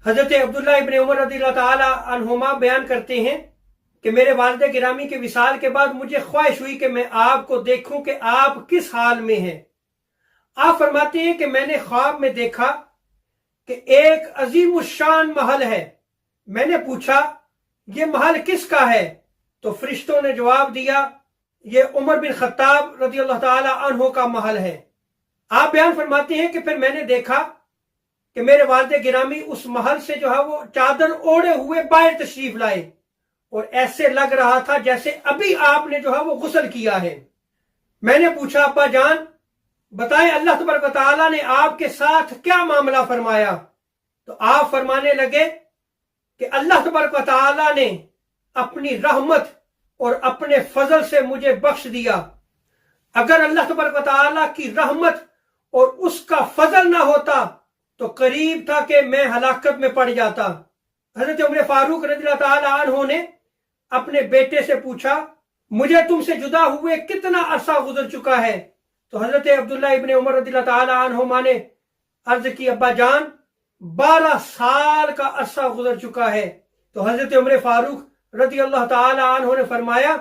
حضرت عبداللہ ابن عمر رضی اللہ تعالی عنہما بیان کرتے ہیں کہ میرے والد گرامی کے وصال کے بعد مجھے خواہش ہوئی کہ میں آپ کو دیکھوں کہ آپ کس حال میں ہیں۔ آپ فرماتے ہیں کہ میں نے خواب میں دیکھا کہ ایک عظیم الشان محل ہے۔ میں نے پوچھا یہ محل کس کا ہے؟ تو فرشتوں نے جواب دیا یہ عمر بن خطاب رضی اللہ تعالی عنہ کا محل ہے۔ آپ بیان فرماتے ہیں کہ پھر میں نے دیکھا کہ میرے والد گرامی اس محل سے جو ہے وہ چادر اوڑے ہوئے باہر تشریف لائے اور ایسے لگ رہا تھا جیسے ابھی آپ نے جو ہے وہ غسل کیا ہے۔ میں نے پوچھا ابا جان بتائیں اللہ تبارک و تعالیٰ نے آپ کے ساتھ کیا معاملہ فرمایا؟ تو آپ فرمانے لگے کہ اللہ تبارک و تعالیٰ نے اپنی رحمت اور اپنے فضل سے مجھے بخش دیا۔ اگر اللہ تبارک و تعالیٰ کی رحمت اور اس کا فضل نہ ہوتا تو قریب تھا کہ میں ہلاکت میں پڑ جاتا۔ حضرت عمر فاروق رضی اللہ تعالی عنہ نے اپنے بیٹے سے پوچھا مجھے تم سے جدا ہوئے کتنا عرصہ گزر چکا ہے؟ تو حضرت عبداللہ ابن عمر رضی اللہ تعالی عنہما نے عرض کی ابا جان 12 سال کا عرصہ گزر چکا ہے۔ تو حضرت عمر فاروق رضی اللہ تعالی عنہ نے فرمایا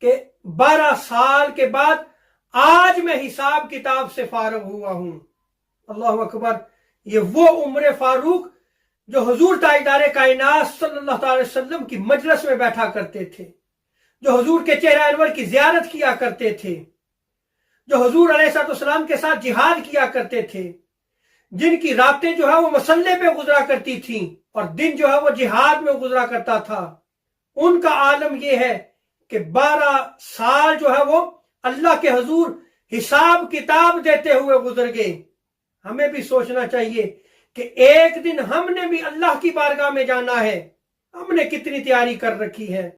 کہ 12 سال کے بعد آج میں حساب کتاب سے فارغ ہوا ہوں۔ اللہ اکبر! یہ وہ عمر فاروق جو حضور تاجدار کائنات صلی اللہ تعالی وسلم کی مجلس میں بیٹھا کرتے تھے، جو حضور کے چہرہ انور کی زیارت کیا کرتے تھے، جو حضور علیہ السلام کے ساتھ جہاد کیا کرتے تھے، جن کی راتیں جو ہے وہ مسلح پہ گزرا کرتی تھیں اور دن جو ہے وہ جہاد میں گزرا کرتا تھا۔ ان کا عالم یہ ہے کہ 12 سال جو ہے وہ اللہ کے حضور حساب کتاب دیتے ہوئے گزر گئے۔ ہمیں بھی سوچنا چاہیے کہ ایک دن ہم نے بھی اللہ کی بارگاہ میں جانا ہے، ہم نے کتنی تیاری کر رکھی ہے۔